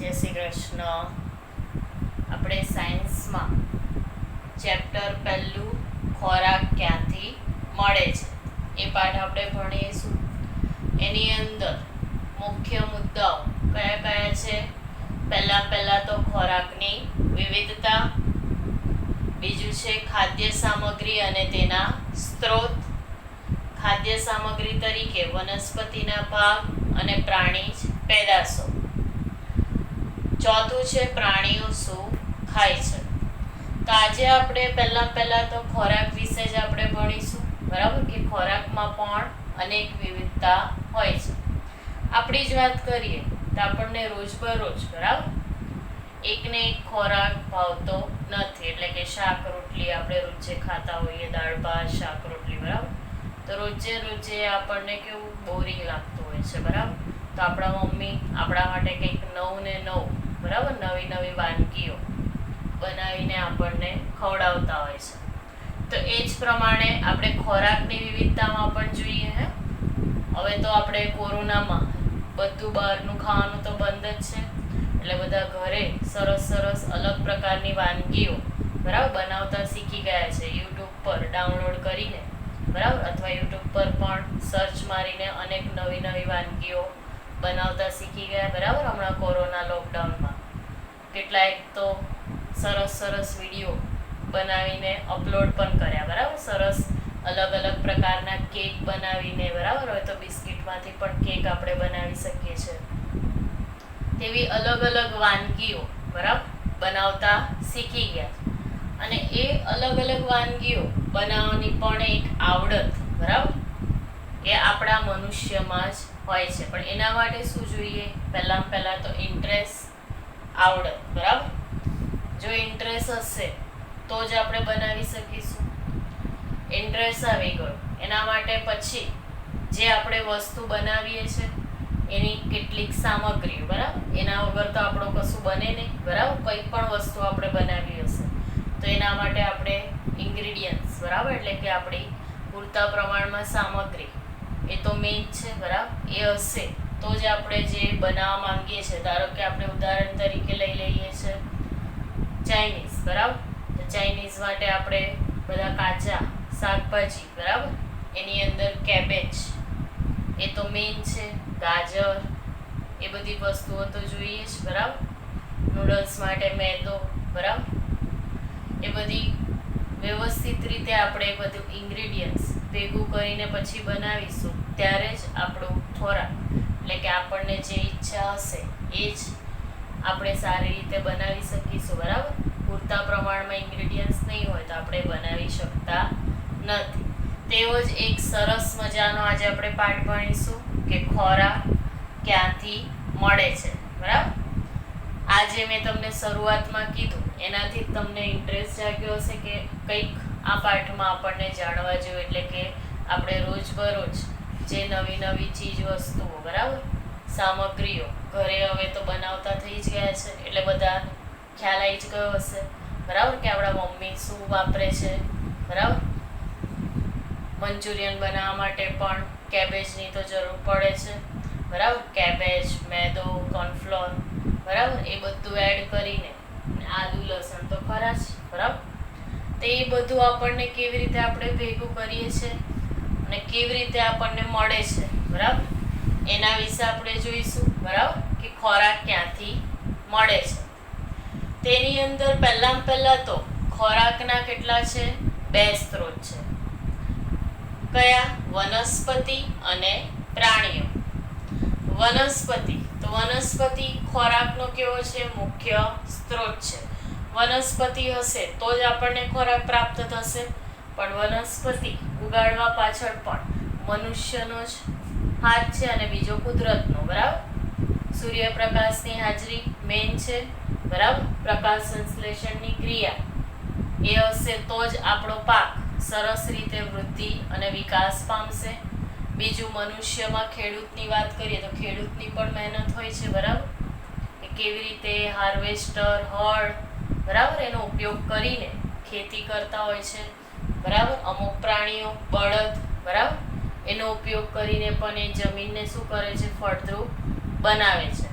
જય શ્રી કૃષ્ણ. આપણે સાયન્સમાં ચેપ્ટર પહેલું ખોરાક ક્યાંથી મળે છે એ પાઠ આપણે ભણીશું. એની અંદર મુખ્ય મુદ્દાઓ કયા કયા છે? પહેલા તો ખોરાકની વિવિધતા, બીજું છે ખાદ્ય સામગ્રી અને તેના સ્ત્રોત, ખાદ્ય સામગ્રી તરીકે વનસ્પતિના ભાગ અને પ્રાણીજ પેદાશો, ચોથું છે પ્રાણીઓ શું ખાય છે. તો આજે આપણે પહેલા તો ખોરાક વિશે જ આપણે ભણીશું, બરાબર? કે ખોરાકમાં પણ અનેક વિવિધતા હોય છે. આપણી જ વાત કરીએ તો આપણને રોજબરોજ, બરાબર, એકને એક ખોરાક ભાવતો નથી. એટલે કે શાક રોટલી આપણે રોજે ખાતા હોઈએ, દાળ ભાત શાક રોટલી, બરાબર? તો રોજે આપણને કેવું બોરિંગ લાગતું હોય છે, બરાબર? તો આપણા મમ્મી આપણા માટે કંઈક નવું ને નવું, બરાબર, નવી વાનગીઓ બનાવીને આપણને ખવડાવતા હોય છે. તો એ જ પ્રમાણે આપણે ખોરાકની વિવિધતામાં પણ જોઈએ. હવે તો આપણે કોરોનામાં બધું બહારનું ખાવાનું તો બંધ જ છે, એટલે બધા ઘરે સરસ અલગ પ્રકારની વાનગીઓ, બરાબર, બનાવતા શીખી ગયા છે. યુટ્યુબ પર ડાઉનલોડ કરીને, બરાબર, અથવા યુટ્યુબ પર પણ સર્ચ મારીને અનેક નવી વાનગીઓ બનાવતા શીખી ગયા, બરાબર. હમણાં કોરોના લોકડાઉનમાં કેટલાક તો સરસ વિડીયો બનાવીને અપલોડ પણ કર્યા, બરાબર. સરસ અલગ પ્રકારના કેક બનાવીને, બરાબર. હવે તો બિસ્કિટમાંથી પણ કેક આપણે બનાવી શકીએ છીએ. તેવી અલગ વાનગીઓ, બરાબર, બનાવતા શીખી ગયા. અને એ અલગ વાનગીઓ બનાવવાની પણ એક આવડત, બરાબર, એ આપણા મનુષ્યમાં જ હોય છે. પણ એના માટે શું જોઈએ? પહેલા તો ઇન્ટરેસ્ટ, આવડત, બરાબર. જો ઇન્ટરેસ્ટ હશે તો જ આપણે બનાવી શકીશું. ઇન્ટરેસ્ટ આવી ગયો એના માટે પછી જે આપણે વસ્તુ બનાવીએ છીએ એની કેટલીક સામગ્રી, બરાબર, એના વગર તો આપણું કશું બને નહીં, બરાબર. કંઈ પણ વસ્તુ આપણે બનાવી હશે તો એના માટે આપણે ઇન્ગ્રીડિયન્ટ્સ, બરાબર, એટલે કે આપણી પૂરતા પ્રમાણમાં સામગ્રી એ તો મેઇન છે, બરાબર. એ હશે તો જ આપણે જે બનાવવા માંગીએ છીએ, ધારો કે આપણે ઉદાહરણ તરીકે લઈ લઈએ છીએ ચાઇનીઝ, બરાબર. તો ચાઇનીઝ માટે આપણે બધા કાચા શાકભાજી, બરાબર, એની અંદર કેબેજ એ તો મેઇન છે, ગાજર, એ બધી વસ્તુઓ તો જોઈએ જ, બરાબર. નૂડલ્સ માટે મેદો, બરાબર. એ બધી વ્યવસ્થિત રીતે આપણે બધું ઇન્ગ્રીડિયન્ટ્સ ભેગું કરીને પછી બનાવીશું ત્યારે જ આપણો ખોરાક, એટલે કે આપણને જે ઈચ્છા હશે એ જ આપણે સારી રીતે બનાવી શકીશું, બરાબર. પૂરતા પ્રમાણમાં ઇન્ગ્રીડિયન્ટ્સ નહીં હોય તો આપણે બનાવી શકતા નથી. તેવો જ એક સરસ મજાનો આજે આપણે પાઠ ભણીશું કે ખોરાક ક્યાંથી મળે છે, બરાબર. આજે મેં તમને શરૂઆતમાં કીધું એનાથી તમને ઇન્ટરેસ્ટ જાગ્યો હશે કે કંઈક આ પાઠમાં આપણને જાણવા જોઈએ. એટલે કે આપણે રોજબરોજ જે નવી ચીજ વસ્તુઓ, બરાબર, સામગ્રીઓ ઘરે હવે તો બનાવતા થઈ જ ગયા છે, એટલે બધા ખ્યાલ આવી જ ગયો હશે, બરાબર, કે આપણા મમ્મી શું વાપરે છે, બરાબર. મંચુરિયન બનાવવા માટે પણ કેબેજની તો જરૂર પડે છે, બરાબર. કેબેજ, મેદો, કોર્નફ્લોર, બરાબર, એ બધું એડ કરીને, આદુ લસણ તો ખરા જ, બરાબર. તો એ બધું આપણને કેવી રીતે આપણે ભેગું કરીએ છીએ અને કેવી રીતે આપણને મળે છે, બરાબર, એના વિશે આપણે જોઈશું, બરાબર, કે ખોરાક ક્યાંથી મળે છે. તેની અંદર પહેલા તો ખોરાકના કેટલા છે? 2 સ્ત્રોત છે. કયા? વનસ્પતિ અને પ્રાણીઓ. વનસ્પતિ ખોરાકનો કેવો છે? મુખ્ય સ્ત્રોત છે. વનસ્પતિ હશે તો જ આપણને ખોરાક પ્રાપ્ત થશે. પણ વનસ્પતિ ઉગાડવા પાછળ પણ મનુષ્યનો જ હાથ છે અને બીજો કુદરતનો, બરાબર. સૂર્યપ્રકાશની હાજરી મેઇન છે, બરાબર. પ્રકાશ સંશ્લેષણની ક્રિયા એ હશે તો જ આપણો પાક સરસ રીતે વૃદ્ધિ અને વિકાસ પામશે. બીજું, મનુષ્યમાં ખેડૂતની વાત કરીએ તો ખેડૂતની પણ મહેનત હોય છે, બરાબર, કે કેવી રીતે હાર્વેસ્ટર, હળ, બરાબર, એનો ઉપયોગ કરીને ખેતી કરતા હોય છે, બરાબર. અમુક પ્રાણીઓ, બળદ, બરાબર, એનો ઉપયોગ કરીને પણ એ જમીનને શું કરે છે? ફળદ્રુપ બનાવે છે.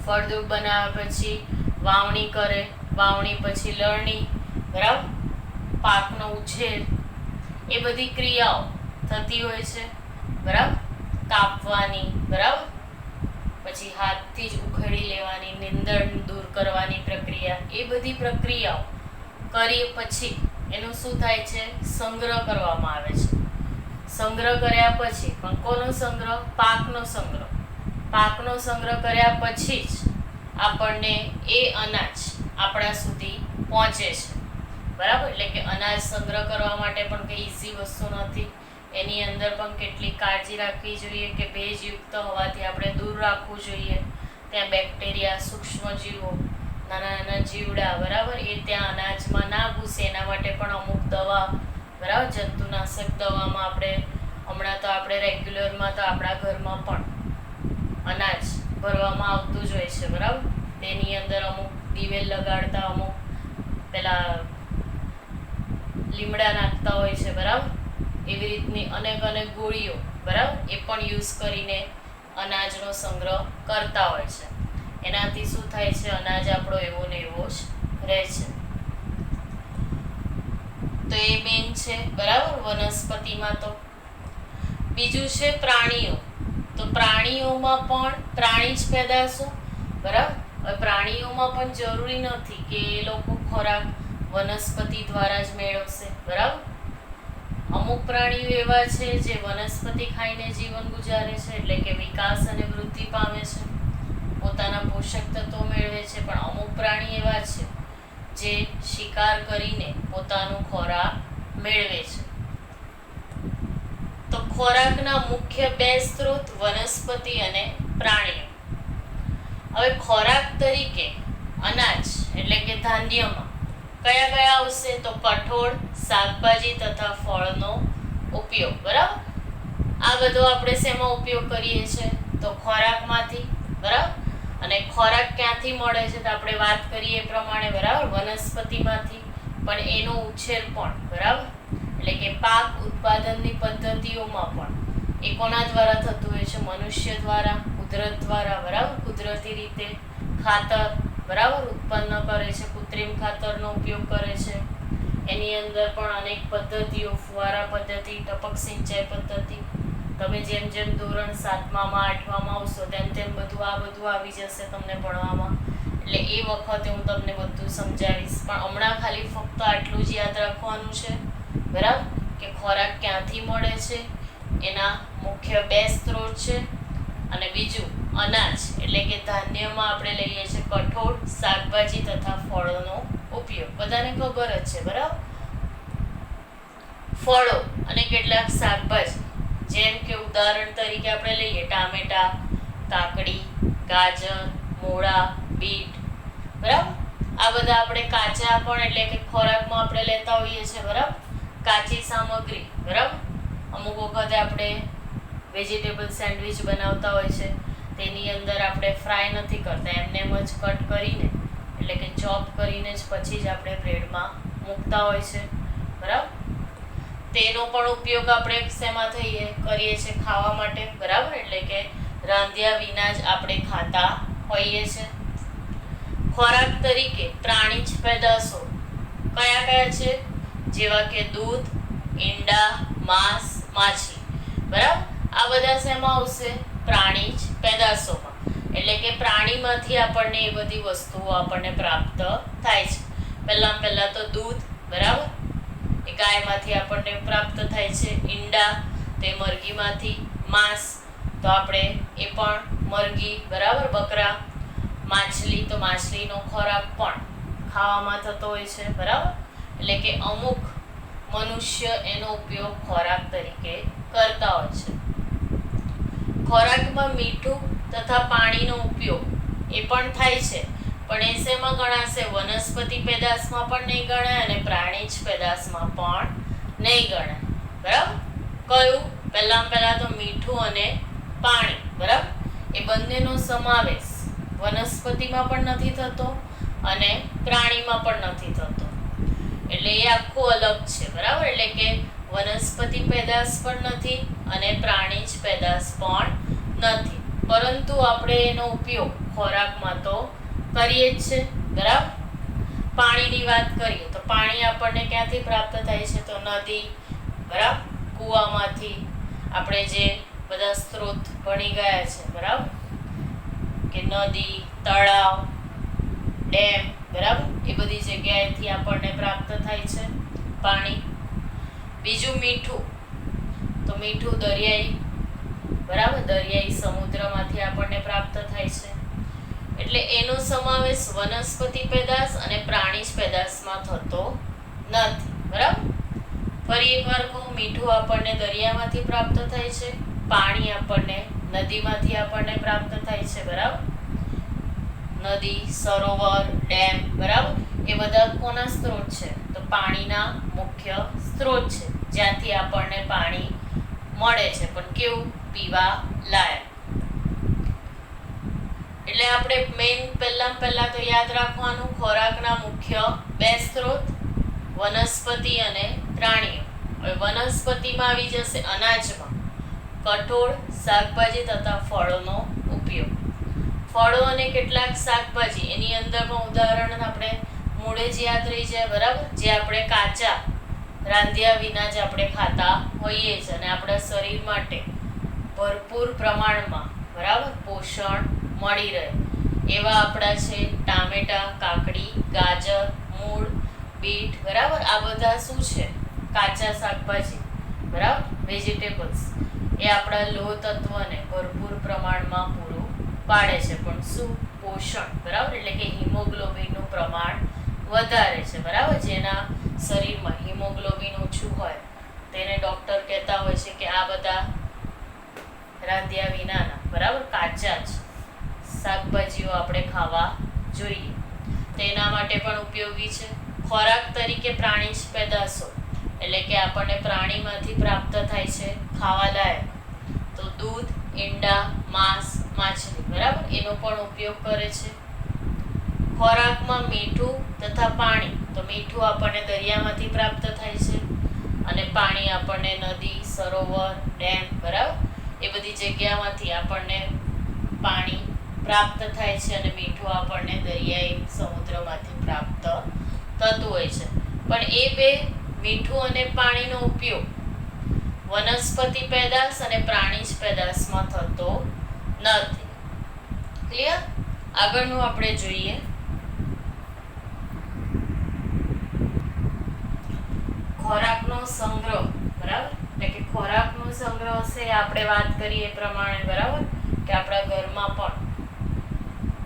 ફળદ્રુપ બનાવ્યા પછી વાવણી કરે, વાવણી પછી લણણી, બરાબર, પાકનો ઉછેર, એ બધી ક્રિયાઓ થતી હોય છે, બરાબર, કાપવાની, બરાબર, પછી હાથથી જ ઉખેડી લેવાની, નીંદણ દૂર કરવાની પ્રક્રિયા, એ બધી પ્રક્રિયાઓ કરી પછી એનું શું થાય છે, સંગ્રહ કરવામાં આવે છે. સંગ્રહ કર્યા પછી પણ કોનો સંગ્રહ? પાકનો સંગ્રહ. પાકનો સંગ્રહ કર્યા પછી જ આપણને એ અનાજ આપણા સુધી પહોંચે છે, બરાબર. એટલે કે અનાજ સંગ્રહ કરવા માટે પણ કંઈ ઈઝી વસ્તુ નથી. એની અંદર પણ કેટલી કાળજી રાખવી જોઈએ કે ભેજયુક્ત હવાથી આપણે દૂર રાખવું જોઈએ. ત્યાં બેક્ટેરિયા, સૂક્ષ્મજીવો, નાના નાના જીવડા, બરાબર, એ ત્યાં અનાજમાં ના ઘૂસે એના માટે પણ અમુક દવા, બરાબર, જંતુનાશક દવામાં આપણે હમણાં તો આપણે રેગ્યુલરમાં તો આપણા ઘરમાં પણ અનાજ ભરવામાં આવતું જ હોય છે, બરાબર. તેની અંદર અમુક દિવેલ લગાડતા, અમુક પેલા લીમડા નાખતા હોય છે, બરાબર. એવી રીતની અનેક અનેક ગોળીઓ, બરાબર, એ પણ યુઝ કરીને અનાજનો સંગ્રહ કરતા હોય છે. એનાથી શું થાય છે, અનાજ આપણો એવો ને એવો જ રહે છે. તો એ મેન છે, બરાબર, વનસ્પતિમાં. તો બીજું છે પ્રાણીઓ. તો પ્રાણીઓમાં પણ પ્રાણી જ પેદાશો, બરાબર. હવે પ્રાણીઓમાં પણ જરૂરી નથી કે એ લોકો ખોરાક વનસ્પતિ દ્વારા જ મેળવશે, બરાબર. અમુક પ્રાણીઓ એવા છે જે વનસ્પતિ ખાઈને જીવન ગુજારે છે, એટલે કે વિકાસ અને વૃદ્ધિ પામે છે, પોતાના પોષક તત્વો મેળવે છે. પણ અમુક પ્રાણી એવા છે જે શિકાર કરીને પોતાનો ખોરાક મેળવે છે. તો ખોરાકના મુખ્ય બે સ્ત્રોત વનસ્પતિ અને પ્રાણીઓ. હવે ખોરાક તરીકે અનાજ એટલે કે ધાન્યમાં કયા કયા આવશે? તો કઠોળ, શાકભાજી તથા ફળનો ઉપયોગ, બરાબર. આ બધો આપણે શેમાં ઉપયોગ કરીએ છીએ? તો ખોરાકમાંથી, બરાબર. અને ખોરાક ક્યાંથી મળે છે? તો આપણે વાત કરીએ એ પ્રમાણે, બરાબર, વનસ્પતિમાંથી. પણ એનો ઉછેર પણ, બરાબર, એટલે કે પાક ઉત્પાદનની પદ્ધતિઓમાં પણ એ કોના દ્વારા થતું હોય છે? મનુષ્ય દ્વારા, કુદરત દ્વારા, બરાબર. કુદરતી રીતે ખાતર, બરાબર, ઉત્પન્ન કરે છે, કૃત્રિમ ખાતરનો ઉપયોગ કરે છે. એની અંદર પણ અનેક પદ્ધતિઓ, ફુવારા પદ્ધતિ, ટપક સિંચાઈ પદ્ધતિ, તમે જેમ જેમ ધોરણ 7માં 8માં આવશો તેમ તેમ આ બધું આવી જશે તમને ભણવામાં. એટલે એ વખતે હું તમને બધું સમજાવીશ. પણ હમણાં ખાલી ફક્ત આટલું જ યાદ રાખવાનું છે, બરાબર, કે ખોરાક ક્યાંથી મળે છે, એના મુખ્ય બે સ્ત્રોત છે. અને બીજું અનાજ એટલે કે ધાન્યમાં આપણે લઈએ છીએ કઠોળ, શાકભાજી તથા ફળોનો ઉપયોગ. બધાને ખબર જ છે, બરાબર. ફળો અને કેટલાક શાકભાજી, જેમ કે ઉદાહરણ તરીકે આપણે લઈએ ટામેટા, કાકડી, ગાજર, મૂળા, બીટ, બરાબર. આ બધા આપણે કાચા પણ એટલે કે ખોરાકમાં આપણે લેતા હોઈએ છીએ, બરાબર. કાચી સામગ્રી, બરાબર. અમુક વખતે આપણે વેજીટેબલ સેન્ડવિચ બનાવતા હોય છે, તેની અંદર આપણે ફ્રાય નથી કરતા, એમને એમ જ કટ કરીને એટલે કે ચોપ કરીને જ પછી જ આપણે બ્રેડમાં મૂકતા હોય છે, બરાબર. તેનો પણ ઉપયોગ આપણે શેમાં કરીએ છીએ? ખાવા માટે, બરાબર. એટલે કે રાંધ્યા વિના જ આપણે ખાતા હોઈએ છીએ. ખોરાક તરીકે પ્રાણીજ પેદાશો કયા કયા છે? જેવા કે દૂધ, ઈંડા, માંસ, માછલી, બરાબર. આ બધા શેમાં આવશે? પ્રાણીજ પેદાશોમાં. એટલે કે પ્રાણીમાંથી આપણને એ બધી વસ્તુઓ આપણને પ્રાપ્ત થાય છે. પહેલા તો દૂધ, બરાબર, એ ગાયમાંથી આપણને પ્રાપ્ત થાય છે. ઈંડા તે મરઘીમાંથી. માંસ તો આપણે એ પણ મરઘી, બરાબર, બકરા. માછલી તો માછલીનો ખોરાક પણ ખાવામાં થતો હોય છે, બરાબર. એટલે કે અમુક મનુષ્ય એનો ઉપયોગ ખોરાક તરીકે કરતા હોય છે. ખોરાકમાં મીઠું તથા પાણીનો ઉપયોગ એ પણ થાય છે, પણ એ શેમાં ગણાશે? વનસ્પતિ પેદાશમાં પણ નહીં ગણાય અને પ્રાણીજ પેદાશમાં પણ નહીં ગણાય, બરાબર. કયું? પહેલા તો મીઠું અને પાણી, બરાબર. એ બંનેનો સમાવેશ વનસ્પતિમાં પણ નથી થતો અને પ્રાણીમાં પણ નથી થતો. એટલે એ આખું અલગ છે, બરાબર. એટલે કે વનસ્પતિ પેદાશ પણ નથી અને પ્રાણીજ પેદાશ પણ નથી. પરંતુ આપણે એનો ઉપયોગ ખોરાકમાં તો કરીએ જ છે, બરાબર. પાણીની વાત કરીએ તો પાણી આપણને ક્યાંથી પ્રાપ્ત થાય છે? તો નદી, બરાબર, કૂવામાંથી. આપણે જે બધા સ્ત્રોત ભણી ગયા છે, બરાબર, કે નદી, તળાવ, ડેમ, બરાબર, એ બધી જગ્યાએથી આપણને પ્રાપ્ત થાય છે પાણી. બીજું મીઠું, તો મીઠું દરિયાઈ, બરાબર, દરિયાઈ સમુદ્રમાંથી આપણને પ્રાપ્ત થાય છે. એટલે એનો સમાવેશ વનસ્પતિ પેદાશ અને પ્રાણીજ પેદાશમાં થતો નથી, બરાબર. ફરી એકવાર કહું, મીઠું આપણને દરિયામાંથી પ્રાપ્ત થાય છે, પાણી આપણને નદીમાંથી આપણને પ્રાપ્ત થાય છે, બરાબર. નદી, સરોવર, ડેમ, બરાબર, એ બધા કોના સ્ત્રોત છે? તો પાણીના મુખ્ય સ્ત્રોત છે, જ્યાંથી આપણને પાણી મળે છે, પણ કેવું? પીવા લાયક. એટલે આપણે મેઇન પહેલા તો યાદ રાખવાનું, ખોરાકના મુખ્ય બે સ્ત્રોત વનસ્પતિ અને પ્રાણીઓ. હવે વનસ્પતિમાં આવી જશે અનાજમાં કઠોળ, શાકભાજી તથા ફળોનો ઉપયોગ. ફળો અને કેટલાક શાકભાજી, એની અંદર પણ ઉદાહરણ આપણે મૂળે જ યાદ રહી જાય, બરાબર, જે આપણે કાચા રાંધ્યા વિના જ આપણે ખાતા હોઈએ છીએ અને આપણા શરીર માટે ભરપૂર પ્રમાણમાં, બરાબર, પોષણ મળી રહે એવા આપણા છે ટામેટા, કાકડી, ગાજર, મૂળ, બીટ, બરાબર. આ બધા શું છે? કાચા શાકભાજી, બરાબર, વેજીટેબલ્સ. એ આપણા લોહ તત્વને ભરપૂર પ્રમાણમાં પૂરું પાડે છે, પણ શું? પોષણ, બરાબર, એટલે કે હિમોગ્લોબિનનું પ્રમાણ વધારે છે, બરાબર. જેના શરીરમાં હિમોગ્લોબિન ઓછું હોય તેને ડૉક્ટર કહેતા હોય છે કે આ બધા રાંધ્યા વિનાના, બરાબર, કાચા જ શાકભાજીઓ આપણે ખાવા જોઈએ. તેના માટે પણ ઉપયોગી છે. ખોરાક તરીકે પ્રાણીજ પેદાશો, એટલે કે આપણને પ્રાણીમાંથી પ્રાપ્ત થાય છે ખાવા લાયક, તો દૂધ, ઈંડા, માંસ, માછલી, બરાબર, એનો પણ ઉપયોગ કરે છે. ખોરાકમાં મીઠું તથા પાણી, તો મીઠું આપણને દરિયામાંથી પ્રાપ્ત થાય છે અને પાણી આપણને નદી, સરોવર, ડેમ, બરાબર, એ બધી જગ્યામાંથી આપણને પાણી પ્રાપ્ત થાય છે અને મીઠું આપણને દરિયાઈ સમુદ્રમાંથી પ્રાપ્ત થતું હોય છે. પણ એ બે મીઠું અને પાણીનો ઉપયોગ વનસ્પતિ પેદાશ અને પ્રાણીજ પેદાશમાં થતો નથી. ક્લિયર? આગળનું આપણે જોઈએ ખોરાકનો સંગ્રહ, બરાબર, એટલે કે ખોરાકનો સંગ્રહ છે આપણે વાત કરીએ એ પ્રમાણે, બરાબર, કે આપણા ઘરમાં પણ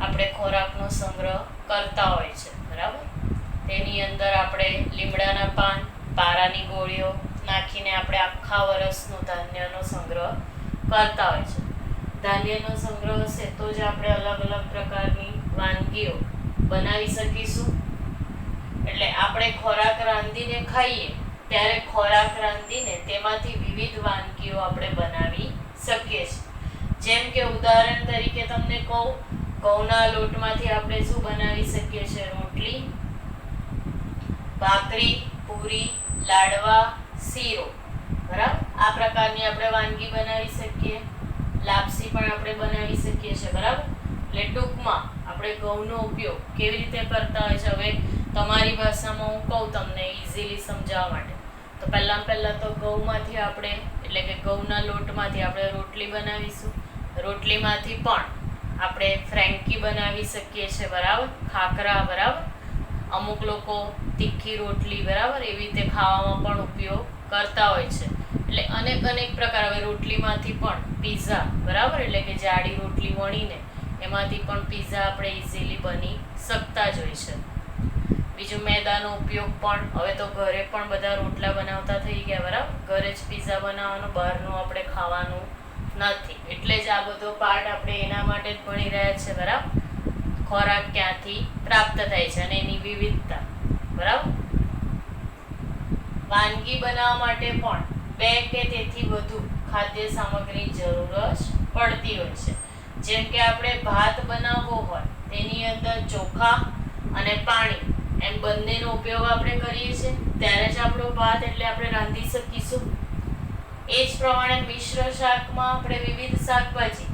આપણે ખોરાકનો સંગ્રહ કરતા હોય છે, બરાબર. તેની અંદર આપણે લીમડાના પાન, પારાની ગોળીઓ નાખીને આપણે આખા વર્ષનો ધાન્યનો સંગ્રહ કરતા હોય છે. ધાન્યનો સંગ્રહ હશે તો જ આપણે અલગ અલગ પ્રકારની વાનગીઓ બનાવી શકીશું. એટલે આપણે ખોરાક રાંધીને ખાઈએ ત્યારે ખોરાક રાંધીને તેમાંથી વિવિધ વાનગીઓ આપણે બનાવી શકીએ છીએ. જેમ કે ઉદાહરણ તરીકે તમને કહું, ઘઉંના લોટમાંથી આપણે શું બનાવી શકીએ છીએ? રોટલી, ભાખરી, પૂરી, લાડવા, શીરો, બરાબર, આ પ્રકારની આપણે વાનગી બનાવી શકીએ. લાપસી પણ આપણે બનાવી શકીએ છીએ, બરાબર. એટલે ટૂંકમાં આપણે ઘઉંનો ઉપયોગ કેવી રીતે કરતા હોય છે, હવે તમારી ભાષામાં હું કહું તમને ઇઝીલી સમજાવવા માટે, તો પહેલા તો ઘઉંમાંથી આપણે, એટલે કે ઘઉંના લોટમાંથી આપણે રોટલી બનાવીશું. રોટલીમાંથી પણ આપણે ફ્રેન્કી બનાવી શકીએ છીએ, બરાબર, ખાખરા, બરાબર. અમુક લોકો તીખી રોટલી, બરાબર, એવી રીતે ખાવામાં પણ ઉપયોગ કરતા હોય છે. એટલે અનેક પ્રકાર. હવે રોટલીમાંથી પણ પીઝા, બરાબર, એટલે કે જાડી રોટલી વણીને એમાંથી પણ પીઝા આપણે ઇઝીલી બની શકતા જ હોય છે. બીજું મેદાનો ઉપયોગ પણ, હવે તો ઘરે પણ બધા રોટલા બનાવતા થઈ ગયા, બરાબર, ઘરે જ પીઝા બનાવવાનું, બહારનું આપણે ખાવાનું નથી. એટલે જ આ બધો પાર્ટ આપણે એના માટે જ ભણી રહ્યા છે, બરાબર. ખોરાક ક્યાંથી પ્રાપ્ત થાય છે અને એની વિવિધતા, બરાબર. વાનગી બનાવવા માટે પણ 2 કે તેથી વધુ ખાદ્ય સામગ્રી જરૂર જ પડતી હોય છે. જેમ કે આપણે ભાત બનાવવો હોય તેની અંદર ચોખા અને પાણી એમ બંનેનો ઉપયોગ આપણે કરીએ છીએ, ત્યારે જ આપણો ભાત એટલે આપણે રાંધી શકીશું. એ જ પ્રમાણે મિશ્ર શાકમાં આપણે વિવિધ શાકભાજી,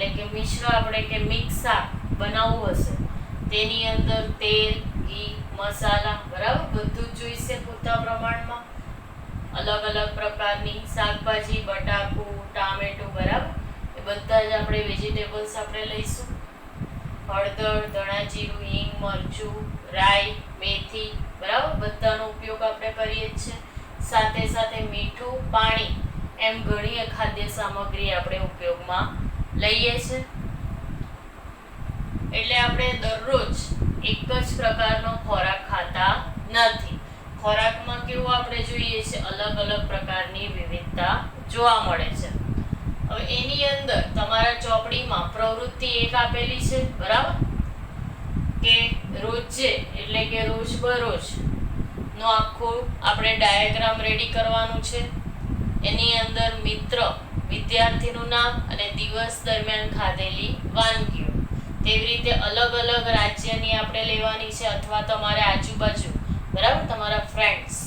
એટલે કે મિશ્ર આપણે કે મિક્સ શાક બનાવવું હશે તેની અંદર તેલ, ઘી, મસાલા બરાબર બધું જ જોઈશે પૂરતા પ્રમાણમાં. અલગ અલગ પ્રકારની શાકભાજી, બટાકું, ટામેટું બરાબર એ બધા જ આપણે વેજીટેબલ્સ આપણે લઈશું. હળદર, ધણા જીરું, હિંગ, મરચું, રાઈ, મેથી બરાબર બધાનો ઉપયોગ આપણે કરીએ જ છે. સાથે સાથે મીઠું, પાણી એમ ઘણી ખાદ્ય સામગ્રી આપણે ઉપયોગમાં લઈએ છે. એટલે આપણે દરરોજ એક જ પ્રકારનો ખોરાક ખાતા નથી. ખોરાકમાં કેવું આપણે જોઈએ છે અલગ અલગ પ્રકારની વિવિધતા જોવા મળે છે. હવે એની અંદર તમારા ચોપડીમાં પ્રવૃત્તિ 1 આપેલી છે બરાબર કે રોજે એટલે કે રોજબરોજ નો આખો આપણે ડાયાગ્રામ રેડી કરવાનું છે. એની અંદર મિત્ર, વિદ્યાર્થીનું નામ અને દિવસ દરમિયાન ખાધેલી વાનગીઓ તેવી રીતે અલગ અલગ રાજ્યની આપણે લેવાની છે અથવા તમારે આજુબાજુ બરાબર તમારા ફ્રેન્ડ્સ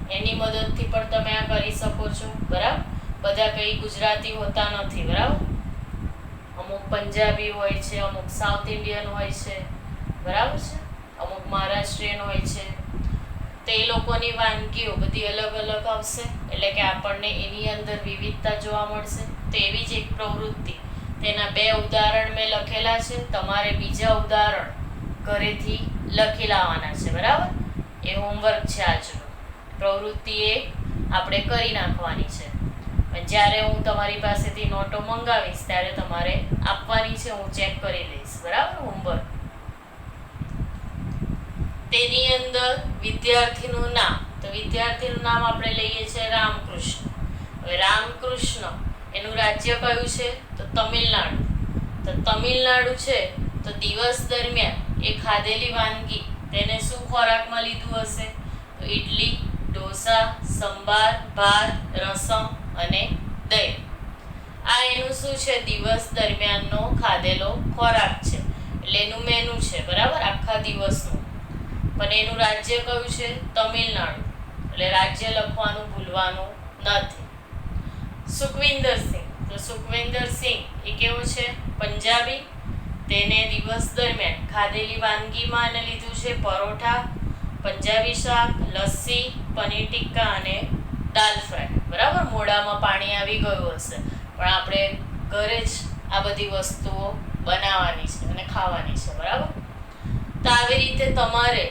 એની મદદથી પણ તમે આ કરી શકો છો બરાબર. બધા કઈ ગુજરાતી હોતા નથી બરાબર, અમુક પંજાબી હોય છે, અમુક સાઉથ ઇન્ડિયન હોય છે બરાબર છે, અમુક મહારાષ્ટ્રીયન હોય છે. તો એ લોકોની વાનગીઓ બધી અલગ અલગ આવશે એટલે કે આપણને એની અંદર વિવિધતા જોવા મળશે. તો એવી જ એક પ્રવૃત્તિ તેના 2 ઉદાહરણ મેં લખેલા છે. તમારે બીજા ઉદાહરણ ઘરેથી લખી લાવવાના છે બરાબર. એ હોમવર્ક છે આજનું. પ્રવૃત્તિ 1 આપણે કરી નાખવાની છે. પણ જ્યારે હું તમારી પાસેથી નોટો મંગાવીશ ત્યારે તમારે આપવાની છે, હું ચેક કરી લઈશ બરાબર હોમવર્ક. તેની અંદર વિદ્યાર્થીનું નામ, તો વિદ્યાર્થીનું નામ આપણે લઈએ છીએ રામકૃષ્ણ. હવે રામકૃષ્ણ એનું રાજ્ય કયું છે તો તમિલનાડુ. તો તમિલનાડુ છે તો દિવસ દરમિયાન એ ખાધેલી વાનગી તેને શું ખોરાકમાં લીધું હશે તો ઇડલી, ઢોસા, સંભાર, ભાત, રસમ અને દહીં. આ એનું શું છે દિવસ દરમિયાનનો ખાધેલો ખોરાક છે એટલે એનું મેનુ છે બરાબર આખા દિવસનું. પણ એનું રાજ્ય કયું છે તમિલનાડુ એટલે રાજ્ય લખવાનું ભૂલવાનું નથી. સુખવિન્દર સિંહ, તો સુખવિન્દર સિંહ એ કેવો છે પંજાબી. તેને દિવસ દરમિયાન ખાધેલી વાનગીમાં એને લીધું છે પરોઠા, પંજાબી શાક, લસ્સી, પનીર ટિક્કા અને દાલ ફ્રાય બરાબર. મોઢામાં પાણી આવી ગયું હશે પણ આપણે ઘરે જ આ બધી વસ્તુઓ બનાવવાની છે અને ખાવાની છે બરાબર. તો આવી રીતે તમારે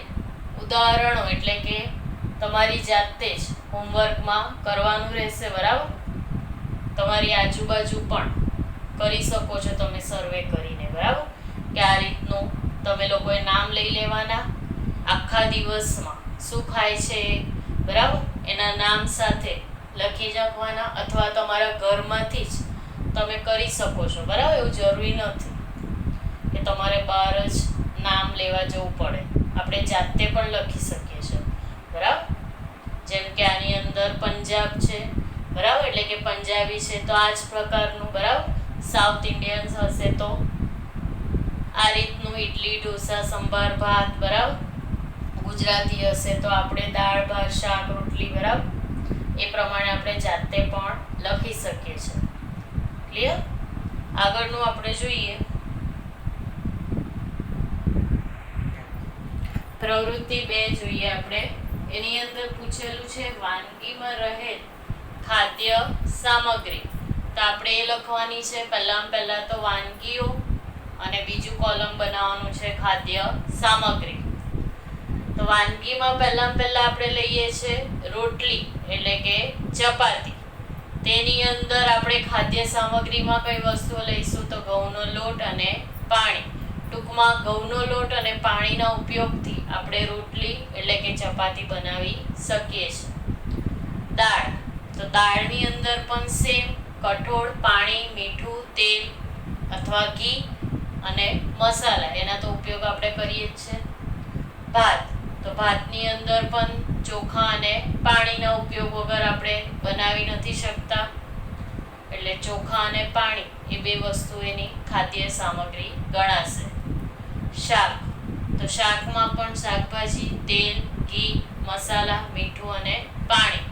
ઉદાહરણો એટલે કે તમારી જાતે જ હોમવર્કમાં કરવાનું રહેશે બરાબર. તમારી આજુબાજુ પણ કરી શકો છો તમે સર્વે કરીને બરાબર કે આ રીતનું તમે લોકોએ નામ લઈ લેવાના. આખા દિવસમાં શું ખાય છે બરાબર એના નામ સાથે લખી નાખવાના અથવા તમારા ઘરમાંથી જ તમે કરી શકો છો બરાબર. એવું જરૂરી નથી કે તમારે બહાર જ નામ લેવા જવું પડે, આપણે જાતે પણ લખી શકીએ છીએ બરાબર. જેમ કે આની અંદર પંજાબ છે બરાબર એટલે કે પંજાબી છે તો આ જ પ્રકારનું બરાબર. સાઉથ ઇન્ડિયન્સ હશે તો આ રીતનું ઇડલી, ઢોસા, સંભાર, ભાત બરાબર. ગુજરાતી હશે તો આપણે દાળ, ભાત, શાક, રોટલી બરાબર. એ પ્રમાણે આપણે જાતે પણ લખી શકીએ છીએ. ક્લિયર? આગળનું આપણે જોઈએ પ્રવૃત્તિ 2 જોઈએ આપણે. એની અંદર પૂછેલું છે વાનગીમાં રહેલ ખાદ્ય સામગ્રી. તો આપણે એ લખવાની છે પહેલા તો વાનગીઓ અને બીજું કોલમ બનાવવાનું છે ખાદ્ય સામગ્રી. તો વાનગીમાં પહેલા આપણે લઈએ છીએ રોટલી એટલે કે ચપાતી. તેની અંદર આપણે ખાદ્ય સામગ્રીમાં કઈ વસ્તુઓ લઈશું તો ઘઉંનો લોટ અને પાણી. ટૂંકમાં ઘઉંનો લોટ અને પાણીના ઉપયોગથી આપણે રોટલી એટલે કે ચપાતી બનાવી શકીએ છીએ. દાળ, તો દાળની અંદર પણ સેમ કઠોળ, પાણી, મીઠું, તેલ અથવા ઘી અને મસાલા એના તો ઉપયોગ આપણે કરીએ જ છે. ભાત, તો ભાતની અંદર પણ ચોખા અને પાણીના ઉપયોગ વગર આપણે બનાવી નથી શકતા એટલે ચોખા અને પાણી એ 2 વસ્તુ એની ખાદ્ય સામગ્રી ગણાશે. શાક, તો શાકમાં પણ શાકભાજી, તેલ, ઘી, મસાલા, મીઠું અને પાણી.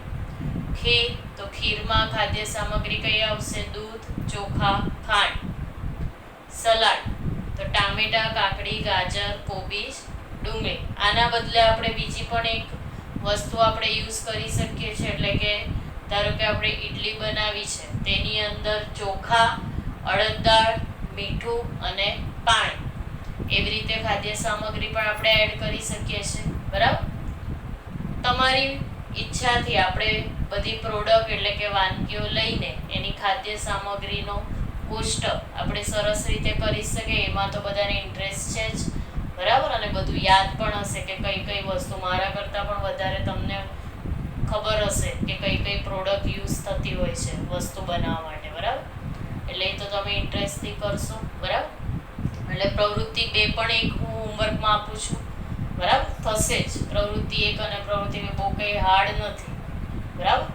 ખીર, તો ખીરમાં ખાદ્ય સામગ્રી કઈ આવશે દૂધ, ચોખા, ખાંડ. સલાડ, તો ટામેટા, કાકડી, ગાજર, કોબીજ, ડુંગળી. આના બદલે આપણે બીજી પણ એક વસ્તુ આપણે યુઝ કરી શકીએ છીએ, એટલે કે ધારો કે આપણે ઈડલી બનાવી છે, તેની અંદર ચોખા, અડદ દાળ, મીઠું અને પાણી, એવી રીતે ખાદ્ય સામગ્રી પણ આપણે એડ કરી શકીએ છીએ. બરાબર. તમારી ઈચ્છાથી આપણે બધી પ્રોડક્ટ એટલે કે વાનગીઓ લઈને એની ખાદ્ય સામગ્રીનો કોષ્ટક આપણે સરસ રીતે કરી શકીએ. એમાં તો બધાને ઇન્ટરેસ્ટ છે જ. બરાબર. અને બધું યાદ પણ હશે કે કઈ કઈ વસ્તુ, મારા કરતાં પણ વધારે તમને ખબર હશે કે કઈ કઈ પ્રોડક્ટ યુઝ થતી હોય છે વસ્તુ બનાવવા માટે. બરાબર. એટલે એ તો તમે ઇન્ટરેસ્ટથી કરશો. બરાબર. એટલે પ્રવૃત્તિ 2 પણ એક હું હોમવર્કમાં આપું છું. બરાબર. થશે જ. પ્રવૃત્તિ 1 અને પ્રવૃત્તિ 2 બહુ કંઈ હાર્ડ નથી. બરાબર.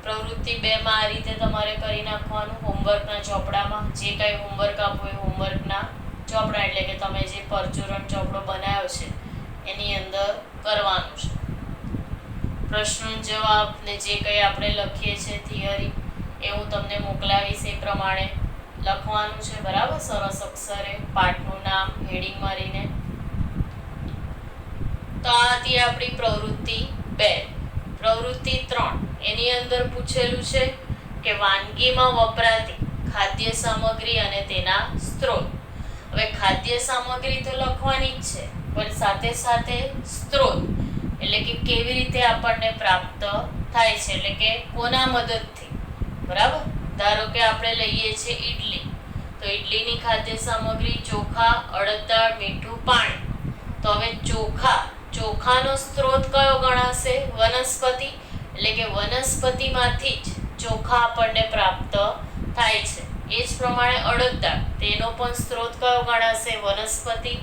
પ્રવૃત્તિ 2 માં આ રીતે તમારે કરી નાખવાનું. હોમવર્કના ચોપડામાં જે કાંઈ હોમવર્ક આપો એ હોમવર્કના ચોપડા, એટલે કે તમે જે પરચુરણ ચોપડો બનાવ્યો છે એની અંદર કરવાનું છે. પ્રશ્નો જવાબ ને જે કંઈ આપણે લખીએ છીએ થિયરી એ હું તમને મોકલાવીશ. એ પ્રમાણે લખવાનું છે. બરાબર. સરસ અક્ષરે પાઠનું નામ હેડિંગ મારીને. તો આ હતી આપણી પ્રવૃત્તિ 2. પ્રવૃત્તિ 3 એની અંદર પૂછેલું છે કે વાનગીમાં વપરાતી ખાદ્ય સામગ્રી અને તેના સ્ત્રોત. હવે ખાદ્ય સામગ્રી તો લખવાની જ છે, પણ સાથે સાથે સ્ત્રોત એટલે કે કેવી રીતે આપણને પ્રાપ્ત થાય છે, એટલે કે કોના મદદથી. બરાબર. ધારો કે આપણે લઈએ છીએ ઈડલી, તો ઈડલીની ખાદ્ય સામગ્રી ચોખા, અડદ દાળ, મીઠું, પાણી. તો હવે ચોખાનો સ્ત્રોત કયો ગણાશે? વનસ્પતિ. એટલે કે વનસ્પતિમાંથી જ ચોખા આપણને પ્રાપ્ત થાય છે. એ જ પ્રમાણે અડદ દાળ, તેનો પણ સ્ત્રોત કયો ગણાશે? વનસ્પતિ.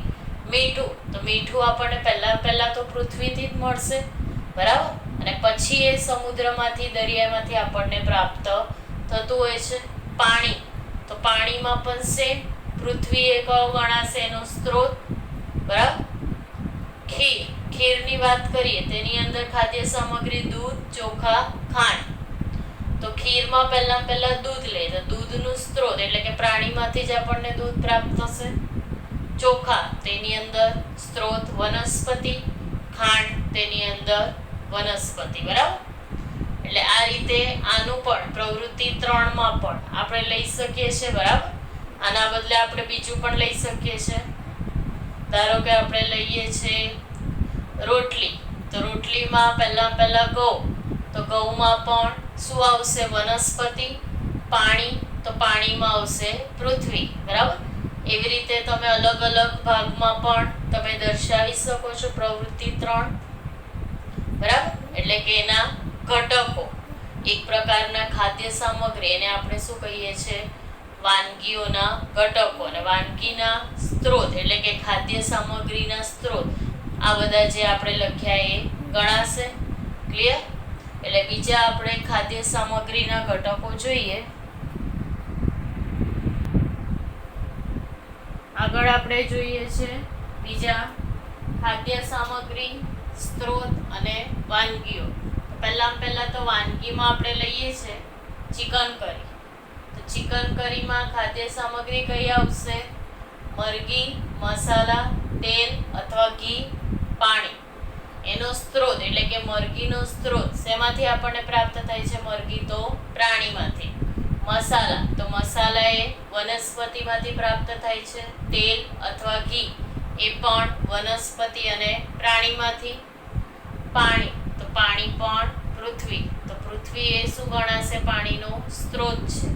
મીઠું, તો મીઠું આપણને પહેલા તો પૃથ્વીથી જ મળશે. બરાબર. અને પછી એ સમુદ્રમાંથી, દરિયામાંથી આપણને પ્રાપ્ત થતું હોય છે. પાણી, તો પાણીમાં પણ સેમ, પૃથ્વી એ કયો ગણાશે એનો સ્ત્રોત? બરાબર. ખીરની વાત કરીએ તેની અંદર ખાદ્ય સામગ્રી દૂધ, ચોખા, ખાંડ. તો ખીરમાં પહેલા દૂધ લે, તો દૂધનું સ્ત્રોત એટલે કે પ્રાણીમાંથી જ આપણને દૂધ પ્રાપ્ત થશે. ચોખા, તેની અંદર સ્ત્રોત વનસ્પતિ. ખાંડ, તેની અંદર વનસ્પતિ. બરાબર. એટલે આ રીતે આનું પણ પ્રવૃત્તિ 3 માં પણ આપણે લઈ શકીએ છીએ. બરાબર. આના બદલે આપણે બીજું પણ લઈ શકીએ છીએ. ધારો કે આપણે લઈએ છીએ રોટલી, તો રોટલીમાં પહેલા ઘઉં, તો ઘઉંમાં પણ શું આવશે? વનસ્પતિ. પાણી, તો પાણીમાં આવશે પૃથ્વી. બરાબર. એવી રીતે તમે અલગ અલગ ભાગમાં પણ તમે દર્શાવી શકો છો પ્રવૃત્તિ 3. બરાબર. એટલે કે એના ઘટકો, એક પ્રકારના ખાદ્ય સામગ્રી, એને આપણે શું કહીએ છીએ? વાનગીઓના ઘટકો. અને વાનગીના સ્ત્રોત એટલે કે ખાદ્ય સામગ્રીના સ્ત્રોત, આ બધા જે આપણે લખ્યા એ ગણાશે. ક્લિયર? એટલે બીજા આપણે ખાદ્ય સામગ્રીના ઘટકો જોઈએ. આગળ આપણે જોઈએ છે બીજા ખાદ્ય સામગ્રી, સ્ત્રોત અને વાનગીઓ. પહેલા તો વાનગીમાં આપણે લઈએ છીએ ચિકન કરી. તો ચિકન કરીમાં ખાદ્ય સામગ્રી કઈ આવશે? મરઘી, મસાલા, તેલ અથવા ઘી, પાણી. એનો સ્ત્રોત એટલે કે મરઘીનો સ્ત્રોત શેમાંથી આપણને પ્રાપ્ત થાય છે? મરઘી તો પ્રાણીમાંથી. મસાલા, તો મસાલા એ વનસ્પતિમાંથી પ્રાપ્ત થાય છે. તેલ અથવા ઘી એ પણ વનસ્પતિ અને પ્રાણીમાંથી. પાણી, તો પાણી પણ પૃથ્વી, તો પૃથ્વી એ શું ગણાશે? પાણીનો સ્ત્રોત છે.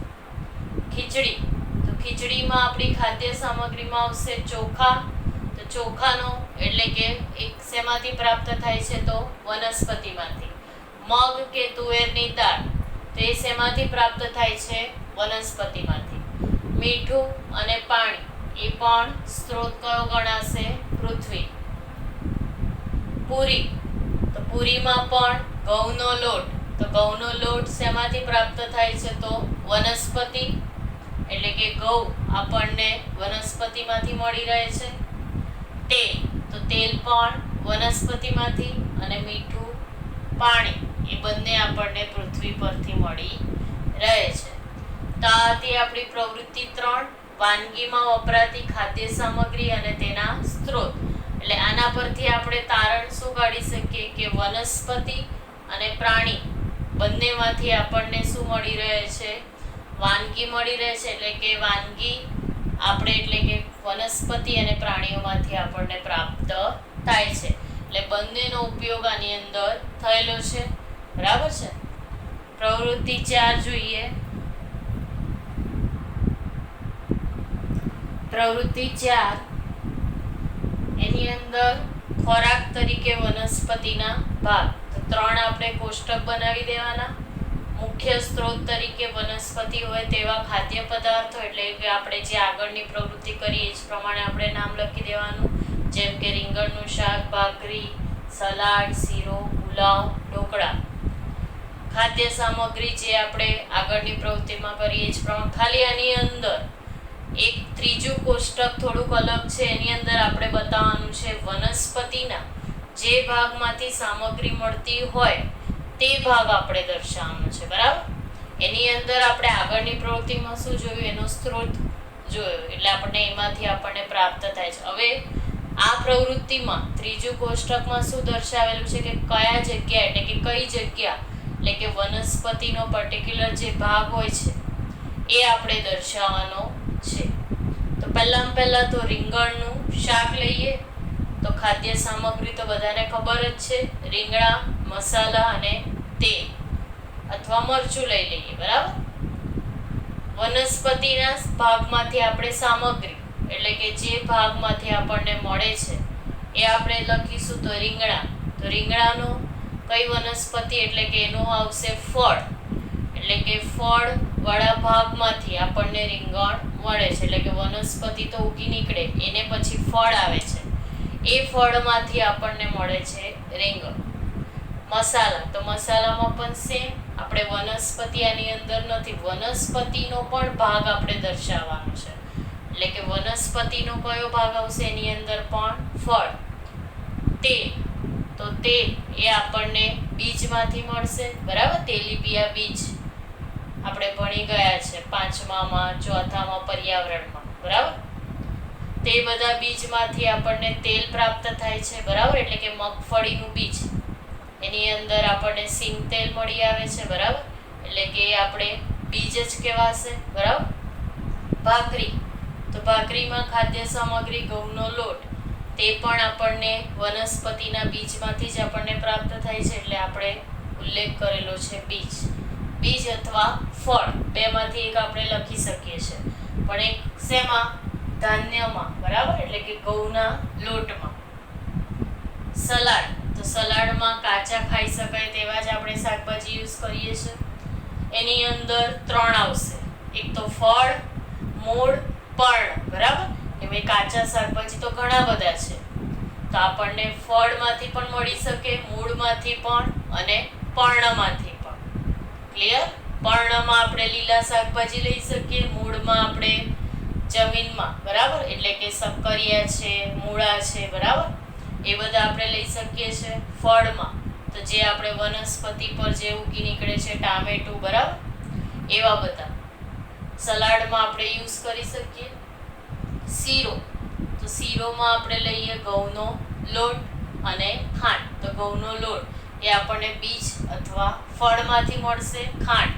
ખીચડી, તો ખીચડીમાં આપણી ખાદ્ય સામગ્રીમાં આવશે ચોખા, તો ચોખાનો એટલે કે એક શેમાંથી પ્રાપ્ત થાય છે? તો વનસ્પતિમાંથી. મગ કે તુવેરની દાળ, તો એ શેમાંથી પ્રાપ્ત થાય છે? વનસ્પતિમાંથી. મીઠું અને પાણી, એ પણ સ્ત્રોત કયો ગણાશે? પૃથ્વી. પૂરી, તો પૂરીમાં પણ ઘઉંનો લોટ, તો ઘઉંનો લોટ શેમાંથી પ્રાપ્ત થાય છે? તો વનસ્પતિ, એટલે કે ઘઉં આપણને વનસ્પતિમાંથી મળી રહે છે. તેલ, તો તેલ પણ વનસ્પતિમાંથી. અને મીઠું, પાણી, એ બંને આપણને પૃથ્વી પરથી મળી રહે છે. તો આ હતી આપણી પ્રવૃત્તિ 3. વાનગીમાં વપરાતી ખાદ્ય સામગ્રી અને તેના સ્ત્રોત. એટલે આના પરથી આપણે તારણ શું કાઢી શકીએ કે વનસ્પતિ અને પ્રાણી બંનેમાંથી આપણને શું મળી રહે છે? વાનગી મળી રહે છે. એટલે કે વાનગી આપણે એટલે કે વનસ્પતિ અને પ્રાણીઓમાંથી આપણને પ્રાપ્ત થાય છે. એટલે બંનેનો ઉપયોગ આની અંદર થયેલો છે. બરાબર છે. પ્રવૃત્તિ 4 જોઈએ. પ્રવૃત્તિ 4 એની અંદર ખોરાક તરીકે વનસ્પતિના ભાગ. તો 3 આપણે કોષ્ટક બનાવી દેવાના. મુખ્ય સ્ત્રોત તરીકે વનસ્પતિ હોય તેવા ખાદ્ય પદાર્થો, એટલે કે આપણે જે આગળની પ્રવૃત્તિ કરી એ જ પ્રમાણે આપણે નામ લખી દેવાનું. જેમ કે રીંગણનું શાક, ભાખરી, સલાડ, શીરો, પુલાવ, ઢોકળા. ખાદ્ય સામગ્રી જે આપણે આગળની પ્રવૃત્તિમાં કરીએ જ પ્રમાણે. ખાલી આની અંદર એક ત્રીજું કોષ્ટક થોડુંક અલગ છે. એની અંદર આપણે બતાવવાનું છે વનસ્પતિના જે ભાગમાંથી સામગ્રી મળતી હોય તે ભાગ આપણે દર્શાવવાનો છે. બરાબર. એની અંદર આપણે આગળની પ્રવૃત્તિમાં શું જોયું? એનો સ્ત્રોત જોયો. એટલે આપણને એમાંથી આપણને પ્રાપ્ત થાય છે. હવે આ પ્રવૃત્તિમાં ત્રીજું કોષ્ટકમાં શું દર્શાવેલું છે કે કયા જગ્યા એટલે કે કઈ જગ્યા એટલે કે વનસ્પતિનો પર્ટિક્યુલર જે ભાગ હોય છે એ આપણે દર્શાવવાનો છે. તો પહેલા તો રીંગણનું શાક લઈએ. તો ખાદ્ય સામગ્રી તો બધાને ખબર જ છે. રીંગણા, મસાલા અને તેલ અથવા મરચું લઈ લઈએ. બરાબર. વનસ્પતિના ભાગમાંથી આપણે સામગ્રી એટલે કે જે ભાગમાંથી આપણને મળે છે એ આપણે લખીશું તો રીંગણા. તો રીંગણાનો કઈ વનસ્પતિ એટલે કે એનું આવશે ફળ. એટલે કે ફળ વાળા ભાગમાંથી આપણને રીંગણ મળે છે. એટલે કે વનસ્પતિ તો ઉગી નીકળે એને પછી ફળ આવે છે. એ ફળમાંથી આપણને મળે છે રીંગણ. મસાલા. તો મસાલામાં પણ સેમ. આપણે વનસ્પતિ આની અંદર નથી. વનસ્પતિનો પણ ભાગ આપણે દર્શાવવાનો છે. એટલે કે વનસ્પતિનો કયો ભાગ આવશે? એની અંદર પણ ફળ. તેલ. તો તેલ એ આપણને બીજમાંથી મળશે. બરાબર. તેલીબિયા બીજ આપણે ભણી ગયા છે 5મામાં, 4થામાં પર્યાવરણમાં. બરાબર. તે બધા બીજમાંથી આપણને તેલ પ્રાપ્ત થાય છે. બરાબર. એટલે કે મગફળીનું બીજ એની અંદર આપણને સિંગ તેલ મળી આવે છે. બરાબર. એટલે કે આપણે બીજ જ કહેવાશે. બરાબર. ભાખરી. તો ભાખરીમાં ખાદ્ય સામગ્રી ઘઉંનો લોટ તે પણ આપણને વનસ્પતિના બીજમાંથી જ આપણને પ્રાપ્ત થાય છે. એટલે આપણે ઉલ્લેખ કરેલો છે બીજ. બીજ અથવા ફળ બેમાંથી એક આપણે લખી શકીએ છીએ. પણ એક શેમાં? ધાન્યમાં. બરાબર. એટલે કે ઘઉંના લોટમાં. સલાડ. તો સલાડમાં કાચા ખાઈ શકાય તેવા જ આપણે શાકભાજી યુઝ કરીએ છીએ. એની અંદર 3 આવશે. એક તો ફળ, મૂળ, પર્ણ. બરાબર. એમાં કાચા શાકભાજી તો ઘણા બધા છે. તો આપણને ફળમાંથી પણ મળી શકે, મૂળમાંથી પણ અને પર્ણમાંથી પણ. ક્લિયર? પર્ણમાં આપણે લીલા શાકભાજી લઈ શકીએ. મૂળમાં આપણે જમીનમાં. બરાબર. એટલે કે શક્કરિયા છે, મૂળા છે. બરાબર. એ બધા આપણે લઈ શકીએ છીએ. ફળમાં તો જે આપણે વનસ્પતિ પર જે ઉગી નીકળે છે, ટામેટું. બરાબર. એવા બધા. સલાડમાં આપણે યુઝ કરી શકીએ. શીરો. તો શીરોમાં આપણે લઈએ ઘઉંનો લોટ અને ખાંડ. તો ઘઉંનો લોટ એ આપણને બીજ અથવા ફળમાંથી મળશે. ખાંડ.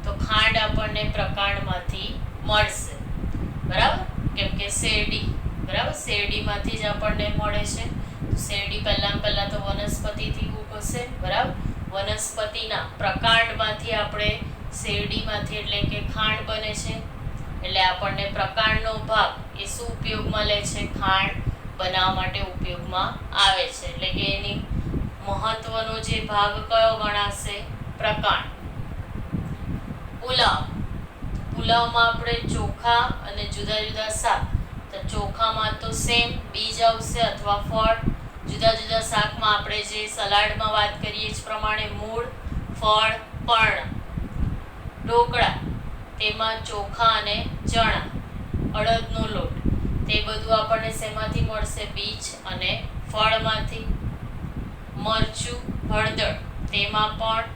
તો ખાંડ આપણને પ્રકાંડમાંથી મળશે. બરાબર. કેમ કે શેરડી. બરાબર. શેરડીમાંથી જ આપણને મળે છે. શેરડી પહેલા તો વનસ્પતિથી ઉગશે. બરાબર. વનસ્પતિના પ્રકાંડમાંથી આપણે શેરડીમાંથી એટલે કે ખાંડ બને છે. એટલે આપણને પ્રકાંડનો ભાગ એ શું ઉપયોગમાં લે છે? ખાંડ બનાવવા માટે ઉપયોગમાં આવે છે. એટલે કે એની મહત્વનો જે ભાગ કયો ગણાશે? પ્રકાંડ. પુલાવ. પુલાવમાં આપણે ચોખા અને જુદા જુદા શાક. તો ચોખામાં તો સેમ બીજ આવશે અથવા ફળ. જુદા જુદા શાકમાં આપણે જે સલાડમાં વાત કરીએ એ જ પ્રમાણે મૂળ, ફળ, પર્ણ. ઢોકળા. તેમાં ચોખા અને ચણા, અડદનો લોટ તે બધું આપણને શેમાંથી મળશે? બીજ અને ફળમાંથી. મરચું, હળદર. તેમાં પણ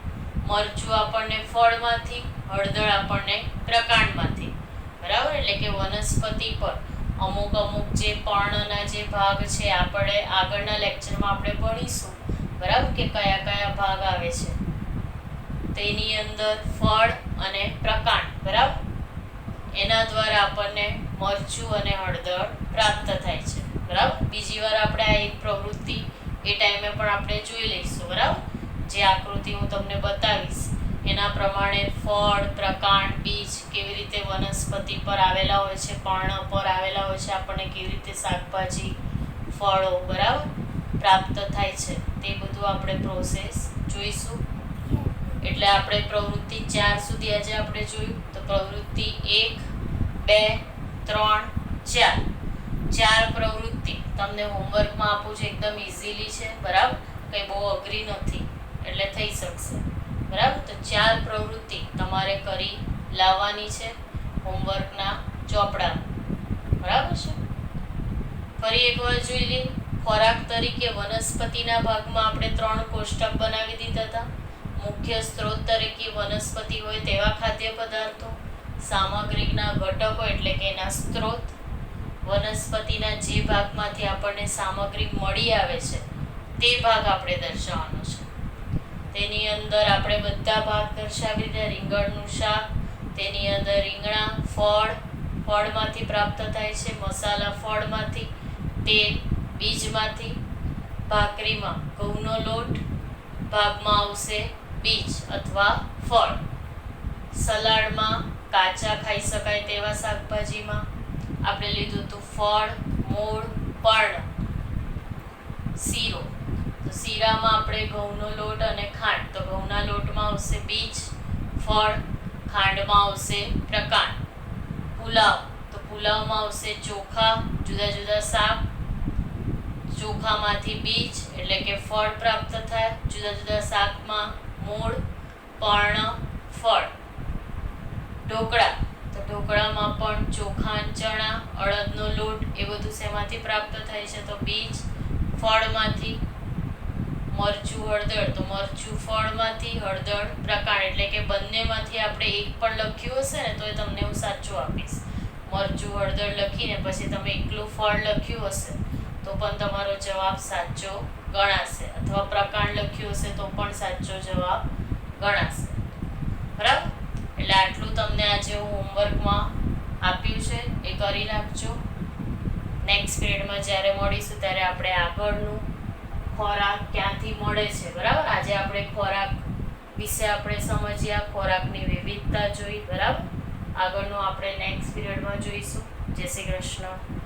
મરચું આપણને ફળમાંથી, હળદર આપણને પ્રકાંડમાંથી. બરાબર, એટલે કે વનસ્પતિ પર અમુક અમુક જે પર્ણના જે ભાગ છે આપણે આગળના લેક્ચરમાં આપણે ભણીશું, બરાબર, કે કયા કયા ભાગ આવે છે. તેની અંદર ફળ અને પ્રકાંડ, બરાબર, એના દ્વારા આપણને મરચું અને હળદર પ્રાપ્ત થાય છે. બરાબર, બીજી વાર આપણે આ એક પ્રવૃત્તિ એ ટાઈમે પણ આપણે જોઈ લઈશું. બરાબર, જે આકૃતિ હું તમને બતાવીશ એના પ્રમાણે ફળ, પ્રકાંડ, બીજ કેવી રીતે વનસ્પતિ પર આવેલા હોય છે, પર્ણ પર આવેલા હોય છે, આપણને કેવી રીતે શાકભાજી, ફળો, બરાબર, પ્રાપ્ત થાય છે, તે બધું આપણે પ્રોસેસ જોઈશું. એટલે આપણે પ્રવૃત્તિ 4 સુધી આજે આપણે જોયું. તો પ્રવૃત્તિ 1, 2, 3, 4 4 પ્રવૃત્તિ તમને હોમવર્કમાં આપું છું. એકદમ ઇઝીલી છે, બરાબર, કંઈ બહુ અઘરી નથી, એટલે થઈ શકશે. બરાબર, તો 4 પ્રવૃત્તિ તમારે કરી લાવવાની છે હોમવર્કના ચોપડામાં. બરાબર છે. ફરી એકવાર જોઈ લઈએ. ખોરાક તરીકે વનસ્પતિના ભાગમાં આપણે 3 કોષ્ટક બનાવી દીધા હતા. મુખ્ય સ્ત્રોત તરીકે વનસ્પતિ હોય તેવા ખાદ્ય પદાર્થો, સામગ્રીના ઘટકો એટલે કે એના સ્ત્રોત, વનસ્પતિના જે ભાગમાંથી આપણને સામગ્રી મળી આવે છે તે ભાગ આપણે દર્શાવવાનો છે. તેની અંદર આપણે બધા ભાગ દર્શાવી દીધા. રીંગણનું શાક, તેની અંદર રીંગણા, ફળ, ફળમાંથી પ્રાપ્ત થાય છે, મસાલા ફળમાંથી, તેલ બીજમાંથી, ભાખરીમાં ઘઉંનો લોટ, ભાગમાં આવશે બીજ અથવા ફળ, સલાડમાં કાચા ખાઈ શકાય તેવા શાકભાજીમાં આપણે લીધું હતું ફળ, મૂળ, પર્ણ, શીરો. તો શીરામાં આપણે ઘઉંનો લોટ અને ખાંડ. તો ઘઉંના લોટમાં આવશે બીજ, ફળ, ખાંડમાં આવશે પ્રકાંડ. પુલાવ, તો પુલાવમાં આવશે ચોખા, જુદા જુદા શાક, ચોખામાંથી બીજ એટલે કે ફળ પ્રાપ્ત થાય, જુદા જુદા શાકમાં મૂળ, પર્ણ, ફળ. ઢોકળા, તો ઢોકળામાં પણ ચોખા, ચણા, અડદનો લોટ એ બધું શેમાંથી પ્રાપ્ત થાય છે? તો બીજ, ફળમાંથી. મરચું, હળદર, તો મરચું ફળમાંથી, હળદર પ્રકાંડ, એટલે કે બંનેમાંથી આપણે એક પણ લખ્યું હશે ને તો એ તમને હું સાચું આપીશ. મરચું, હળદર લખીને પછી તમે એકલું ફળ લખ્યું હશે તો પણ તમારો જવાબ સાચો ગણાશે, અથવા પ્રકાંડ લખ્યું હશે તો પણ સાચો જવાબ ગણાશે. બરાબર, એટલે આટલું તમને આજે હું હોમવર્કમાં આપ્યું છે, એ કરી નાખજો. નેક્સ્ટ પીરિયડમાં જ્યારે મળીશું ત્યારે આપણે આગળનું ખોરાક ક્યાંથી મળે છે, બરાબર, આજે આપણે ખોરાક વિશે આપણે સમજ્યા, ખોરાકની વિવિધતા જોઈ. બરાબર, આગળનું આપણે નેક્સ્ટ પીરિયડમાં જોઈશું. જય શ્રી કૃષ્ણ.